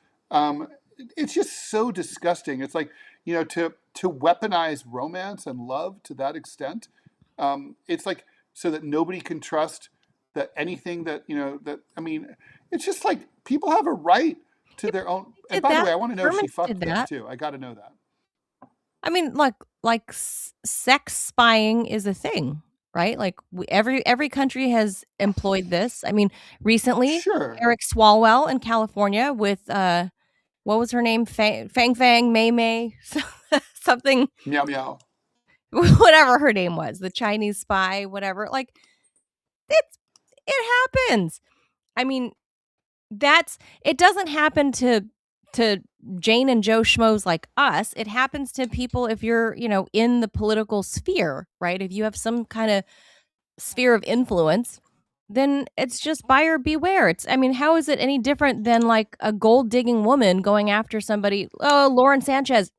It's just so disgusting. It's like, to weaponize romance and love to that extent. It's like so that nobody can trust that anything that it's just like people have a right to their own. And by the way, I want to know if she fucked them too. I got to know that. I mean, like sex spying is a thing, right? Like every country has employed this. I mean, recently, Sure. Eric Swalwell in California with what was her name? Fang Mei Mei something. Meow meow. Whatever her name was, the Chinese spy, whatever. Like it happens. I mean, it doesn't happen to Jane and Joe schmoes like us. It happens to people if you're, in the political sphere, right? If you have some kind of sphere of influence, then it's just buyer beware. How is it any different than like a gold digging woman going after somebody? Oh, Lauren Sanchez.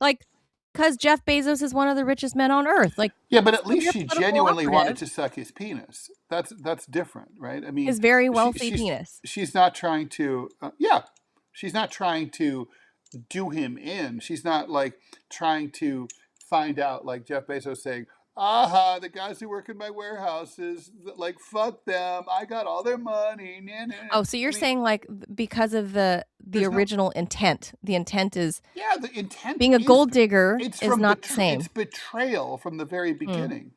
Like, because Jeff Bezos is one of the richest men on earth. Like, yeah, but at least she genuinely wanted to suck his penis. That's different, right? I mean, his very wealthy penis. She's not trying to. She's not trying to do him in. She's not like trying to find out, like Jeff Bezos saying, "Aha, the guys who work in my warehouses, like fuck them. I got all their money." Oh, so you're saying like because of the original intent. The intent is the intent being a gold digger is not the same. It's betrayal from the very beginning,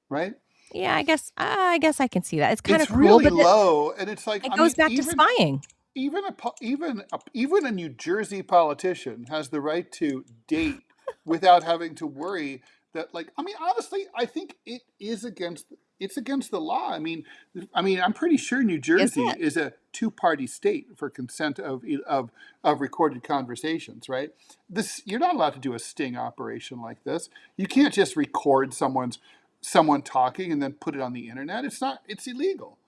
right? Yeah, I guess I can see that. It's kind of cruel, really but low, and it's like it goes back to spying. Even a New Jersey politician has the right to date without having to worry that, like, honestly, I think it's against the law. I mean, I'm pretty sure New Jersey is a two-party state for consent of recorded conversations, right? You're not allowed to do a sting operation like this. You can't just record someone talking and then put it on the internet. It's illegal.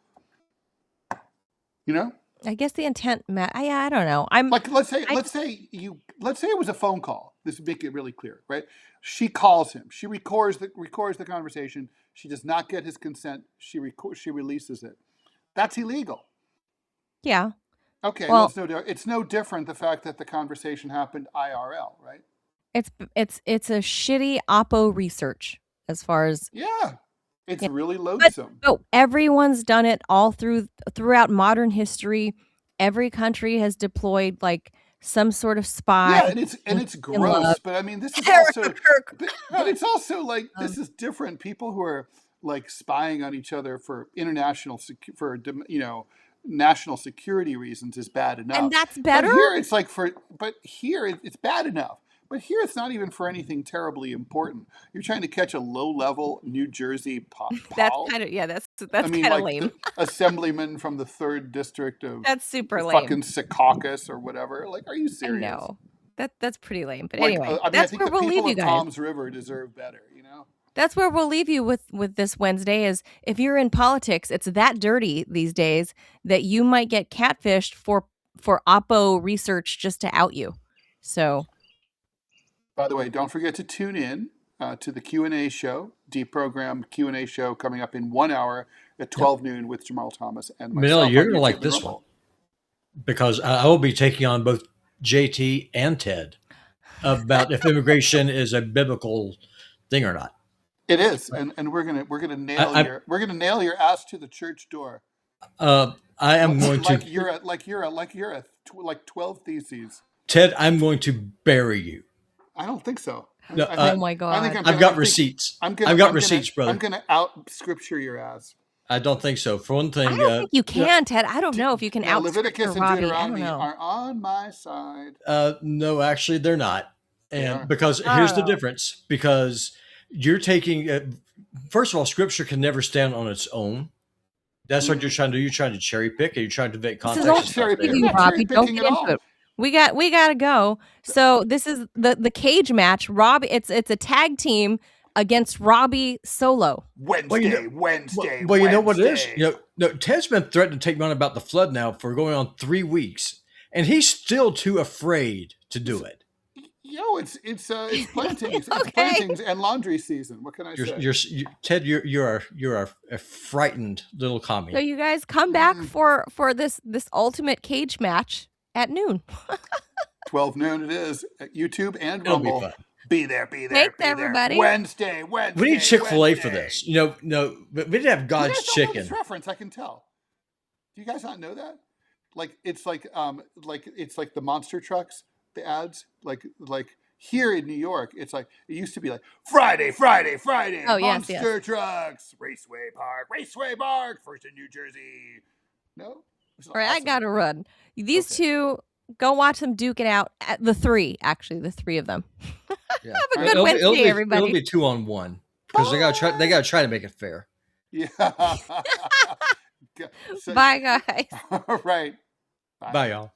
I guess the intent, I don't know. Let's say it was a phone call. This would make it really clear, right? She calls him. She records the conversation. She does not get his consent. She releases it. That's illegal. Yeah. Okay. Well, it's no different the fact that the conversation happened IRL, right? It's a shitty oppo research as far as it's really loathsome. But everyone's done it all throughout modern history. Every country has deployed like some sort of spy. Yeah, and it's gross. But I mean, this is also. But it's also like this is different. People who are like spying on each other for national security reasons is bad enough. And that's better. But here it's bad enough. But here it's not even for anything terribly important. You're trying to catch a low-level New Jersey pal. That's kind of that's kind of lame. Assemblyman from the 3rd district of that's super lame. Fucking Secaucus or whatever. Like, are you serious? No, that's pretty lame. But anyway, that's where we'll leave you guys. Tom's River deserve better. That's where we'll leave you with this Wednesday. Is if you're in politics, it's that dirty these days that you might get catfished for oppo research just to out you. So. By the way, don't forget to tune in to the Q&A show, deprogrammed Q&A show coming up in 1 hour at 12 noon with Jamal Thomas and myself. Manila, you're going to like this one because I will be taking on both JT and Ted about if immigration is a biblical thing or not. It is, and we're gonna nail your ass to the church door. I am going to like 12 theses. Ted, I'm going to bury you. I don't think so. No, oh my God! I've got receipts. I've got receipts, brother. I'm going to out scripture your ass. I don't think so. For one thing, I don't think you can, Ted. I don't know if you can out Leviticus and Robbie. Deuteronomy are on my side. No, actually, they're not. And because here's the difference. Because you're taking. First of all, scripture can never stand on its own. That's what you're trying to do. You're trying to cherry pick, and you're trying to make This is context. all Not cherry pick. I'm you, not cherry Robbie. Don't picking get at into all. it. We gotta go. So this is the cage match. Robbie, it's a tag team against Robbie solo. Wednesday. Well, you know what it is? No, Ted's been threatening to take me on about the flood now for going on 3 weeks, and he's still too afraid to do it. It's plantings, Okay. it's plantings and laundry season. What can I say? Ted, you're a frightened little commie. So you guys come back for this ultimate cage match at noon. 12 noon it is at YouTube and It'll be Rumble. fun. Be there. Thanks, everybody. Wednesday. We need Chick-fil-A for this. No, but we didn't have God's you guys don't know chicken. this reference, I can tell. Do you guys not know that? It's like the monster trucks, the ads. Like here in New York, it's like it used to be like Friday. Oh, yes, monster trucks, Raceway Park, first in New Jersey. No. All right, awesome. I gotta run. These two, go watch them duke it out. At the three of them. Yeah. Have a good Wednesday, everybody. It'll be 2-on-1 because they gotta try to make it fair. Yeah. Bye, guys. All right. Bye, y'all.